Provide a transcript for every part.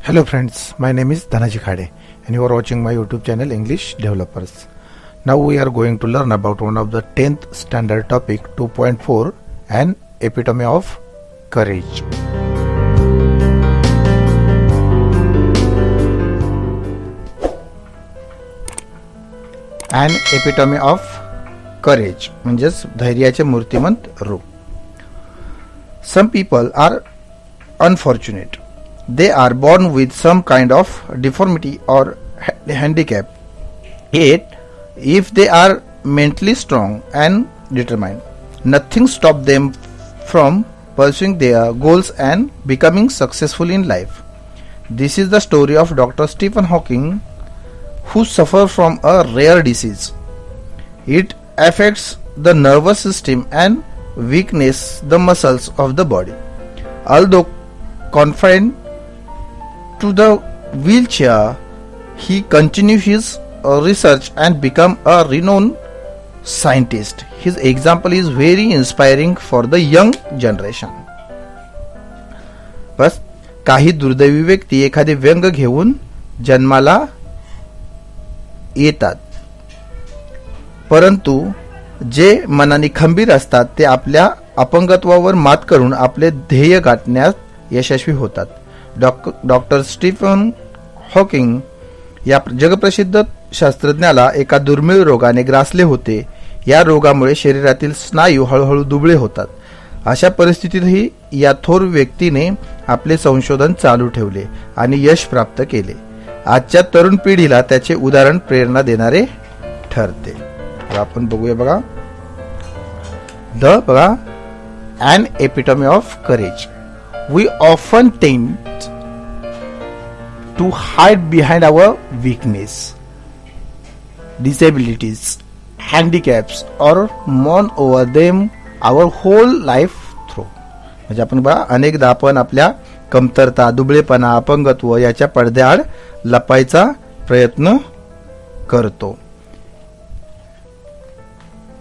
Hello friends, my name is Dhanaji Khade and you are watching my YouTube channel English Developers. Now we are going to learn about one of the 10th standard topic 2.4, an epitome of courage. An epitome of courage म्हणजेच धैर्याचे मूर्तिमंत रूप. Some people are unfortunate. They are born with some kind of deformity or handicap. Yet, if they are mentally strong and determined, nothing stops them from pursuing their goals and becoming successful in life. This is the story of Dr. Stephen Hawking, who suffered from a rare disease. It affects the nervous system and weakens the muscles of the body. Although confined to the wheelchair, he continued his research and became a renowned scientist. His example is very inspiring for the young generation. बस काही दुर्दैवी व्यक्ती एखादे व्यंग घेऊन जन्माला येतात, परंतु जे मनाने खंबीर असतात ते आपल्या अपंगत्वावर मात करून आपले ध्येय गाठण्यात यशस्वी होतात. डॉक्टर स्टीफन हॉकिंग या जगप्रसिद्ध शास्त्रज्ञाला एका दुर्मिळ रोगाने ग्रासले होते. या रोगामुळे शरीरातील स्नायू हळूहळू दुबळे होतात. अशा परिस्थितीतही या थोर व्यक्तीने आपले संशोधन चालू ठेवले आणि यश प्राप्त केले. आजच्या तरुण पिढीला त्याचे उदाहरण प्रेरणा देणारे ठरते. आपण बघूया बघा, an epitome of courage. We often tend to hide behind our weakness, disabilities, handicaps or mourn over them our whole life through. म्हणजे आपण बघा, अनेकदा आपण आपल्या कमतरता, दुबळेपणा, अपंगत्व याच्या पडद्याआड लपायचा प्रयत्न करतो.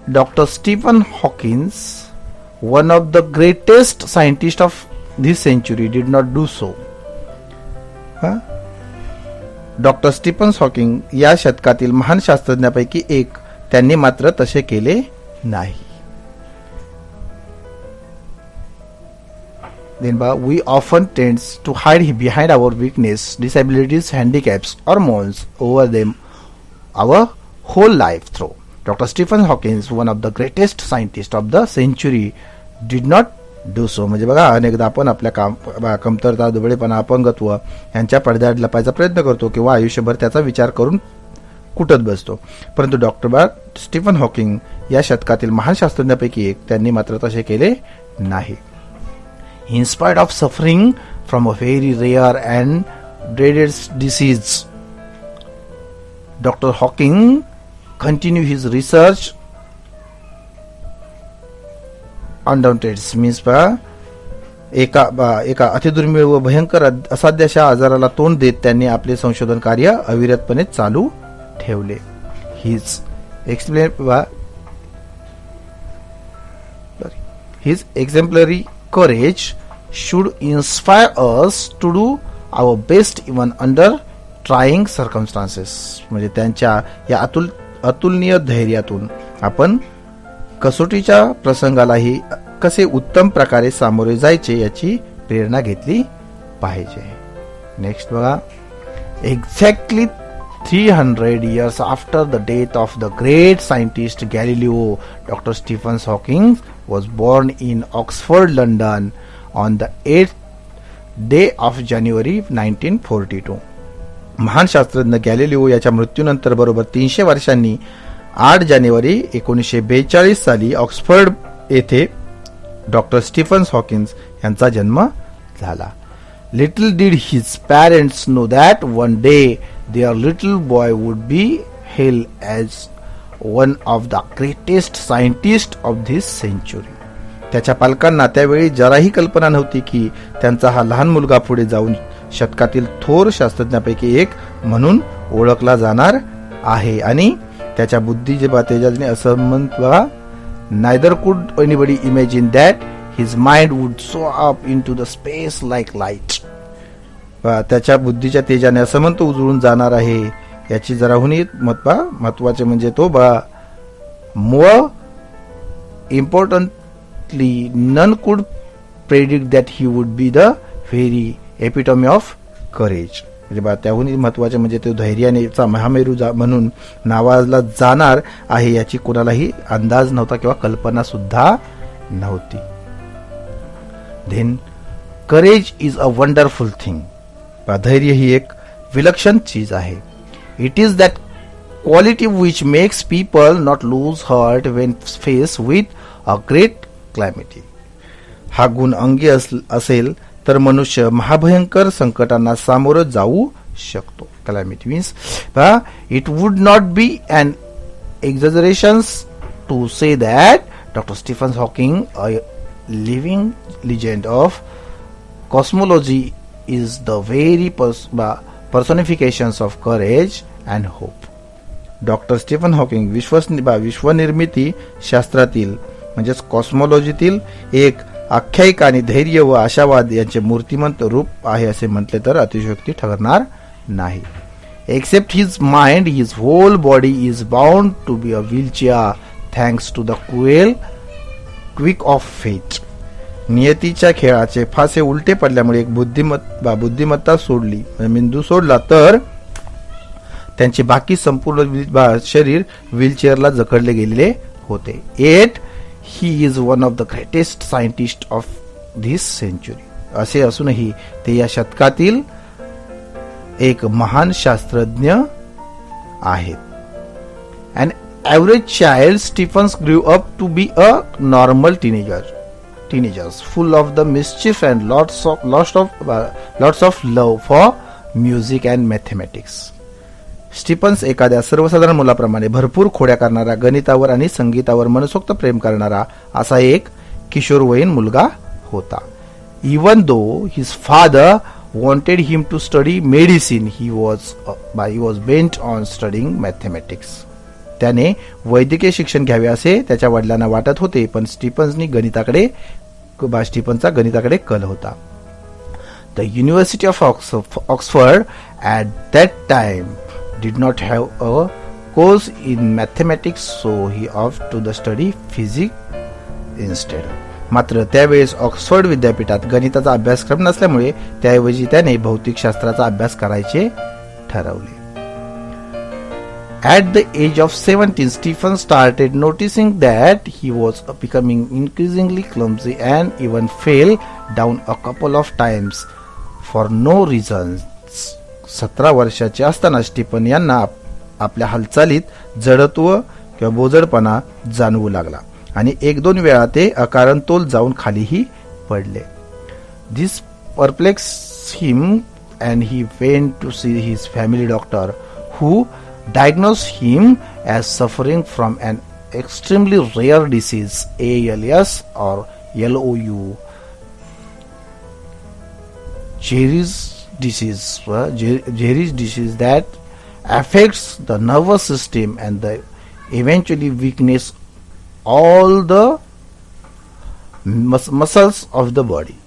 Dr. Stephen Hawking, one of the greatest scientists of this century, did not do so. Doctor Stephen Hawking या शतकातील महान शास्त्रज्ञांपैकी एक, त्यांनी मात्र तसे केले नाही. Then we often tend to hide behind our weakness, disabilities, handicaps or mourns over them our whole life through. Dr. Stephen Hawking, one of the greatest scientists of the century, did not do so. म्हणजे बघा, अनेकदा आपण आपल्या कमतरता, दुबळेपणा, अपंगत्व यांच्या पडद्याआड लपायचा प्रयत्न करतो किंवा आयुष्यभर त्याचा विचार करून कुटत बसतो, परंतु डॉक्टर स्टीफन हॉकिंग या शतकातील महान शास्त्रज्ञांपैकी एक, त्यांनी मात्र तसे केले नाही. In spite of suffering from a very rare and dreaded disease, Dr. Hawking continued his research undaunted. means एका अतिदुर्मिळ व भयंकर असाध्य अशा आजाराला तोंड देत त्यांनी आपले संशोधन कार्य अविरतपणे चालू ठेवले. His exemplary courage should inspire us to do our best even under trying circumstances. म्हणजे त्यांच्या या अतुलनीय धैर्यातून आपण कसोटीच्या प्रसंगालाही कसे उत्तम प्रकारे सामोरे जायचे याची प्रेरणा घेतली पाहिजे. नेक्स्ट बघा, exactly 300 years after the death of the great scientist Galileo, Dr. Stephen Hawking was born in Oxford, London on the 8th day of January 1942. महान शास्त्रज्ञ गॅलिलिओ याच्या मृत्यूनंतर बरोबर 300 वर्षांनी 8 जानेवारी 1942 साली ऑक्सफर्ड येथे डॉक्टर स्टीफन हॉकिंग यांचा जन्म झाला. Little did his parents know that one day their little boy would be hail as one of the greatest scientist of this century. त्याच्या पालकांना त्यावेळी जराही कल्पना नव्हती की त्यांचा हा लहान मुलगा पुढे जाऊन शतकातील थोर शास्त्रज्ञांपैकी एक म्हणून ओळखला जाणार आहे आणि त्याच्या बुद्धीच्या तेजाने असंमत बघा. Neither could anybody imagine that his mind would soar up into the space like light. त्याच्या बुद्धीच्या तेजाने असं म्हणतो उजळून जाणार आहे. याची जरा महत्वाचे म्हणजे तो more importantly none could predict that he would be the very epitome of courage. म्हणजे त्याहूनही महत्वाचे म्हणजे तो धैर्याचा महामेरू म्हणून नावाजला जाणार आहे याची कोणालाही अंदाज नव्हता किंवा कल्पना सुद्धा नव्हती. Then courage is a wonderful thing. धैर्य ही एक विलक्षण चीज आहे. It is that quality which makes people not lose heart when face with a great calamity. हा गुण अंगी असेल तर मनुष्य महाभयंकर संकटांना सामोरं जाऊ शकतो. Calamity means it would not be an exaggeration to say that doctor Stephen Hawking, a living legend of cosmology is the very personifications of courage and hope. Doctor Stephen Hawking विश्वनिर्मिती शास्त्रातील म्हणजेच कॉस्मॉलॉजीतील एक आख्यायिक आणि धैर्य व आशावाद यांचे मूर्तिमंत रूप आहे असे म्हटले तर अतिशयोक्ती ठरणार नाही. Except his mind, his whole body is bound to be a wheelchair thanks to the cruel quick of fate. नियतीच्या खेळाचे फासे उलटे पडल्यामुळे एक बुद्धिमत्ता सोडली, मेंदू सोडला तर त्यांचे बाकी संपूर्ण शरीर व्हीलचेअरला जखडले गेलेले होते. Yet he is one of the greatest scientist of this century. असे असूनही ते या शतकातील एक महान शास्त्रज्ञ आहेत. An average child Stephens grew up to be a normal teenagers full of the mischief and lots of love for music and mathematics. Stephens एखाद्या सर्वसाधारण मुलाप्रमाणे भरपूर खोड्या करणारा, गणितावर आणि संगीतावर मनसोक्त प्रेम करणारा असा एक किशोरवयीन मुलगा होता. Even though his father wanted him to study medicine, he was bent on studying mathematics. त्याने वैद्यकीय शिक्षण घ्यावे असे त्याच्या वडिलांना वाटत होते, पण स्टीफनचा गणिताकडे कल होता. The university of Oxford at that time did not have a course in mathematics, so he opt to the study physics instead. मात्र त्यावेळेस ऑक्सफर्ड विद्यापीठात गणिताचा अभ्यासक्रम नसल्यामुळे त्याऐवजी त्याने भौतिकशास्त्राचा अभ्यास करायचे ठरवले. At the age of 17, Stephen started noticing that he was becoming increasingly clumsy and even fell down a couple of times for no reasons. 17 वर्षाचे असताना स्टीफन यांना आपल्या हालचालीत जडत्व किंवा बोजडपणा जाणवू लागला आणि 1-2 वेळा ते अकारण तोल जाऊन खालीही पडले. This perplexed him and he went to see his family doctor who diagnosed him as suffering from an extremely rare disease, ALS or LOU, Jerry's disease that affects the nervous system and the eventually weakness all the muscles of the body.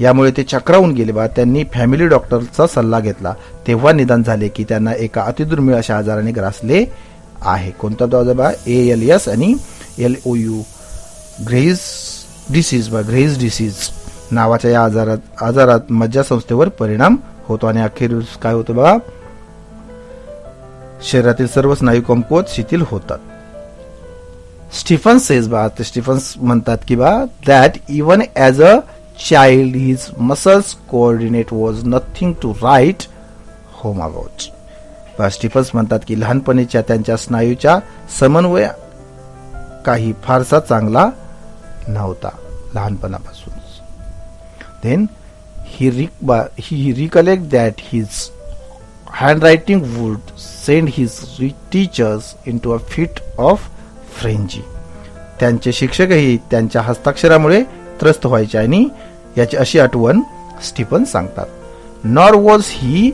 यामुळे ते चक्रावून गेले. त्यांनी family डॉक्टरचा सल्ला घेतला तेव्हा निदान झाले की त्यांना एका अतिदुर्मिळ अशा आजाराने ग्रासले आहे. कोणता तो आजार? ALS आणि LOU, ग्रेव्स डिसीज नावाच्या या आजारात मज्जासंस्थेवर परिणाम होतो आणि अखेर काय होतं बघा, शरीरातील सर्व स्नायू कमकुवत शिथिल होतात. स्टीफन्स म्हणतात की that even as a child his muscles coordinate was nothing to write home about. Stephens म्हणतात की लहानपणीच्या त्यांच्या स्नायूच्या समन्वय काही फारसा चांगला नव्हता लहानपणापासून. Then he recollect that his handwriting would send his teachers into a fit of frenzy. त्यांचे शिक्षकही त्यांच्या हस्ताक्षरामुळे त्रस्त व्हायचे आणि याची अशी आठवण स्टीफन सांगतात. Nor was he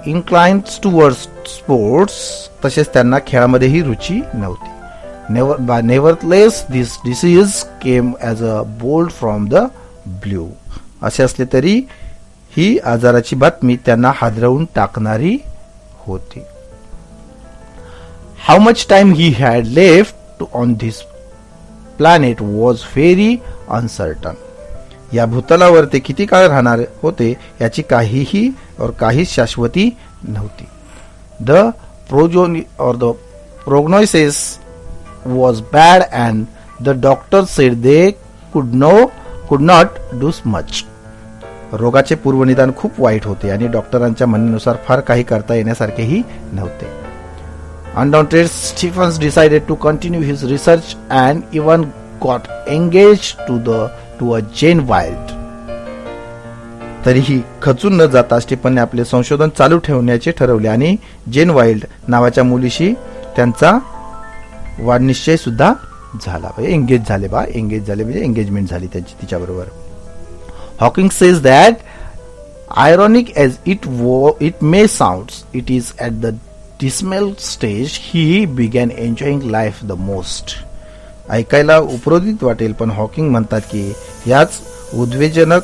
inclined towards sports, तसेच त्यांना खेळामध्येही रुची नव्हती. Nevertheless this disease came as a bolt from the blue. असे असले तरी ही आजाराची बातमी त्यांना हादरवून टाकणारी होती. How much time he had left on this planet was very uncertain. या भूतलावर ते किती काळ राहणार होते याची काहीच शाश्वती नव्हती. The prognosis was bad and the doctor said they could not do much. रोगाचे पूर्वनिदान खूप वाईट होते आणि डॉक्टरांच्या म्हणण्यानुसार फार काही करता येण्यासारखेही नव्हते. Undaunted, Stephens decided to continue his research and even got engaged to a Jane Wilde. तरीही खचून न जाता स्टीफनने आपले संशोधन चालू ठेवण्याचे ठरवले आणि जेन वाइल्ड नावाच्या मुलीशी त्यांचा वाढनिश्चय सुद्धा झाला. एंगेज झाले म्हणजे एंगेजमेंट झाली त्यांची तिच्याबरोबर. Hawking says that ironic as it may sounds, it is at the dismal stage he began enjoying life the most. ऐकायला उपरोधित वाटेल पण हॉकिंग म्हणतात की याच उद्वेजनक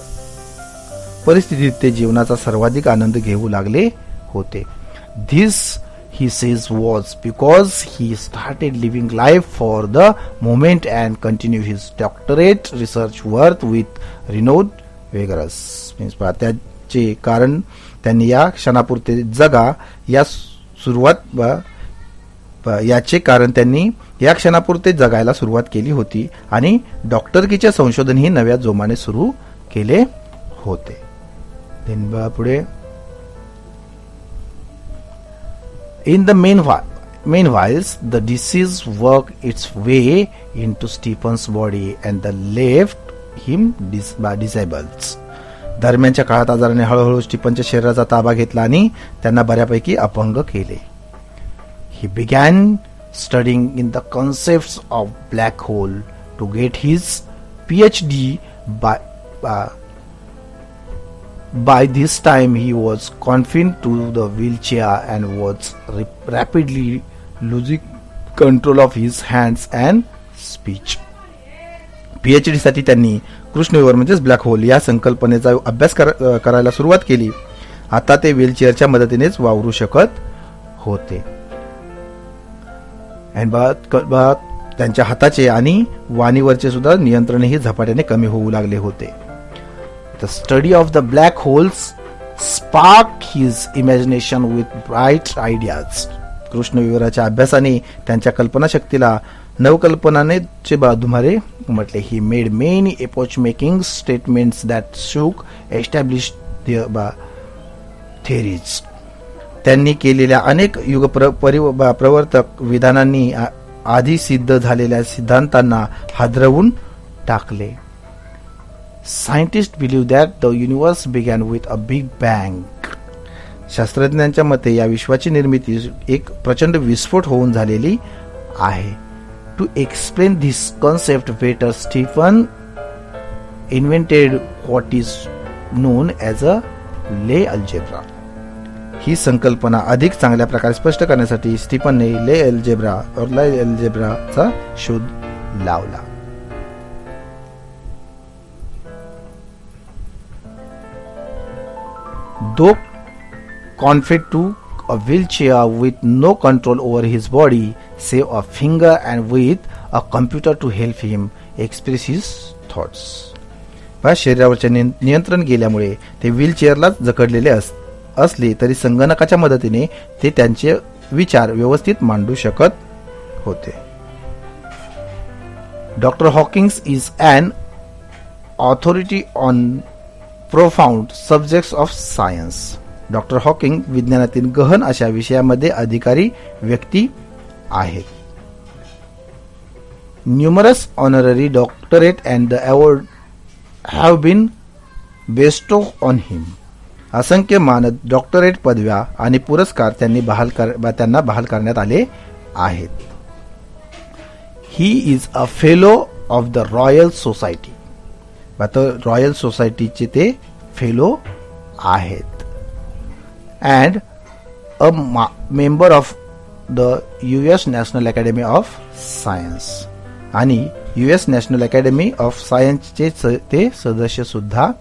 परिस्थितीत ते जीवनाचा सर्वाधिक आनंद घेऊ लागले होते. This he says was because he started living life for the moment and continue his doctorate research work with renewed vigorous. त्याचे कारण त्यांनी या क्षणापुरते जगा याचे कारण त्यांनी या क्षणापुरते जगायला सुरुवात केली होती आणि डॉक्टरकीचे संशोधन ही नव्या जोमाने सुरू केले होते. पुढे in the meanwhile the disease worked its way into Stephen's body and left him disabled. दरम्यानच्या काळात आजाराने हळूहळू स्टीफनच्या शरीराचा ताबा घेतला आणि त्यांना बऱ्यापैकी अपंग केले. He began studying in the concepts of black hole to get his PhD. By this time he was confined to the wheelchair and was rapidly losing control of his hands and speech. PhD साठी त्यांनी कृष्णविवर म्हणजेच black hole या संकल्पनेचा अभ्यास करायला सुरुवात केली. आता ते व्हीलचेअरच्या मदतीनेच वावरू शकत होते. त्यांच्या हाताचे आणि वाणीवरचे सुद्धा नियंत्रणही झपाट्याने कमी होऊ लागले होते. The study of the black holes spark his imagination with bright ideas. कृष्णविवराच्या अभ्यासाने त्यांच्या कल्पनाशक्तीला नवकल्पनाचे धुमारे उमटले. He made many epoch making statements that shook established theories. त्यांनी केलेल्या अनेक युग प्रवर्तक विधानांनी आधी सिद्ध झालेल्या सिद्धांतांना हादरवून टाकले. Scientist believe that the universe begin with a big bang. शास्त्रज्ञांच्या मते या विश्वाची निर्मिती एक प्रचंड विस्फोट होऊन झालेली आहे. To explain this concept better, Stephen invented what is known as a Lie algebra. ही संकल्पना अधिक चांगल्या प्रकारे स्पष्ट करण्यासाठी स्टीफनने लाई अल्जेब्राचा शोध लावला. Though confined to a wheelchair with no control over his body save a finger and with a computer to help him express his thoughts. शरीरावरचे नियंत्रण गेल्यामुळे ते व्हीलचेअरलाच जखडलेले असले तरी संगणकाच्या मदतीने ते त्यांचे विचार व्यवस्थित मांडू शकत होते. Doctor Hawkings is an authority on profound subjects of science. Doctor Hawking विज्ञानातील गहन अशा विषयामध्ये अधिकारी व्यक्ती आहेत. Numerous honorary doctorate and the award have been bestow on him. असंख्य मानद डॉक्टरेट पदव्या आणि पुरस्कार त्यांना बहाल करण्यात आले आहेत. He is a fellow of the royal society. Royal सोसायटीचे ते फेलो आहेत. and a member of the US National Academy of Science. आणि US National Academy of Science चे ते सदस्य सुद्धा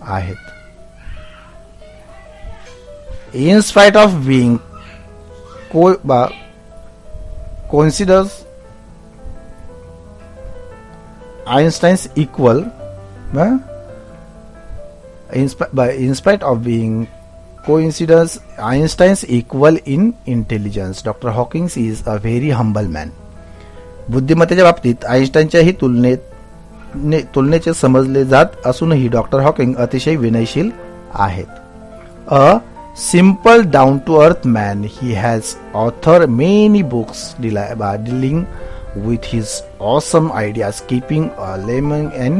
आहेत. in spite of being considers Einstein's equal, in spite of being coincidence Einstein's equal in intelligence, Dr. Hawking is a very humble man. बुद्धिमत्तेच्या बाबतीत आईन्स्टाईनच्याही तुलनेचे समजले जात असूनही डॉक्टर हॉकिंग अतिशय विनयशील आहेत. अ simple down to earth man, he has authored many books dealing with his awesome ideas, keeping a layman in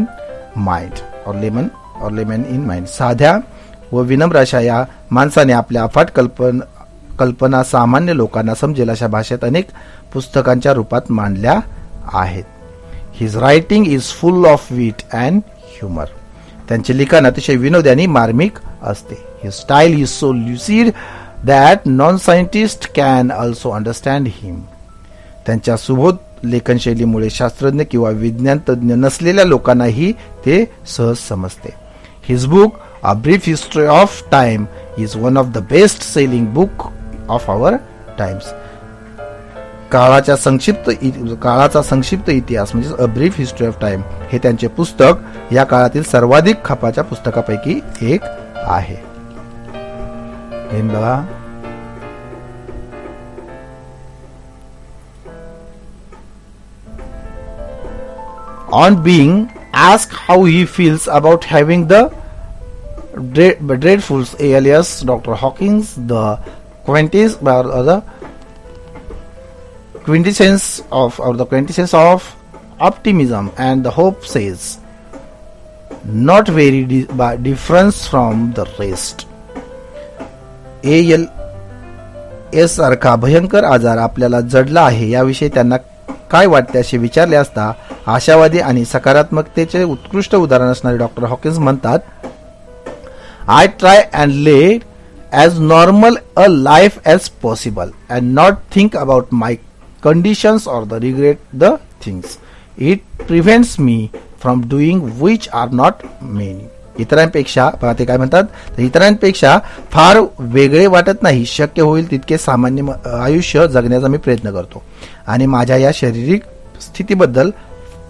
mind or layman in mind. साध्या व विनम्र अशा या माणसाने आपल्या अफाट कल्पना सामान्य लोकांना समजेल अशा भाषेत अनेक पुस्तकांच्या रूपात मांडल्या आहेत. His writing is full of wit and humour. त्यांचे लिखाण अतिशय विनोदी आणि मार्मिक असते. His style is so lucid that non scientist can also understand him. त्यांच्या सुबोध लेखनशैलीमुळे शास्त्रज्ञ किंवा विज्ञान तज्ञ नसलेल्या लोकांनाही ते सहज समजते. His book A Brief History of Time is one of the best selling book of our times. काळाचा संक्षिप्त इतिहास म्हणजे a brief history of time हे त्यांचे पुस्तक या काळातील सर्वाधिक खपाच्या पुस्तकापैकी एक आहे. बघा, on being asked how he feels about having the dreadful alias Dr. Hawkins, the quintessence of optimism and the hope, says, not very difference from the rest. ALS सारखा भयंकर आजार आपल्याला जडला आहे याविषयी त्यांना काय वाटते असे विचारले असता आशावादी आणि सकारात्मकतेचे उत्कृष्ट उदाहरण असणारे डॉक्टर हॉकिन्स म्हणतात, I try and lead as normal a life as possible and not think about my conditions or the regret the things. It prevents me from doing which are not many. इतरांपेक्षा ते काय म्हणतात, तर इतरांपेक्षा फार वेगळे वाटत नाही. शक्य होईल तितके सामान्य आयुष्य जगण्याचा मी प्रयत्न करतो आणि माझ्या या शारीरिक स्थितीबद्दल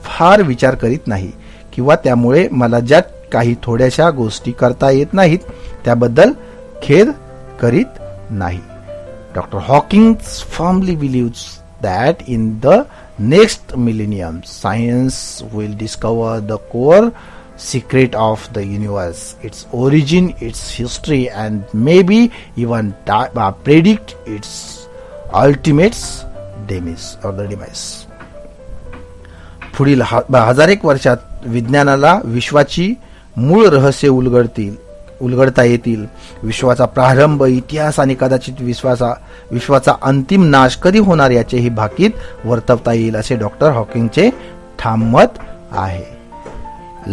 फार विचार करीत नाही किंवा त्यामुळे मला ज्या काही थोड्याशा गोष्टी करता येत नाहीत त्याबद्दल खेद करीत नाही. Doctor Hawkings firmly believes that in the next millennium science will discover the core secret of the universe, its origin, its history, and maybe even predict its ultimate demise. पुढील हजारेक वर्षात विज्ञानाला विश्वाची मूळ रहस्य उलगडता येतील. विश्वाचा प्रारंभ, इतिहास आणि कदाचित विश्वाचा अंतिम नाश कधी होणार याचेही भाकीत वर्तवता येईल असे डॉक्टर हॉकिंगचे ठाम मत आहे.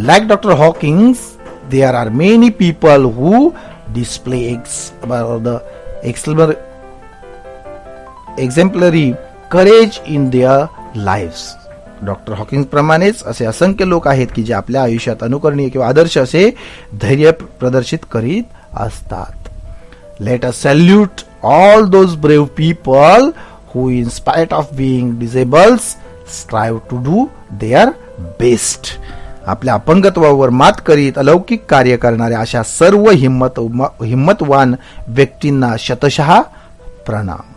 Like Dr. Hawkins, there are many people who display exemplary courage in their lives. Doctor Hawking प्रमाणेच असे असंख्य लोक आहेत की जे आपल्या आयुष्यात अनुकरणीय किंवा आदर्श असे धैर्य प्रदर्शित करीत असतात. Let us salute all those brave people who, in spite of being disabled, strive to do their best. आपल्या अपंगत्वावर मात करीत अलौकिक कार्य करणाऱ्या अशा सर्व हिम्मतवान व्यक्तींना शतशः प्रणाम.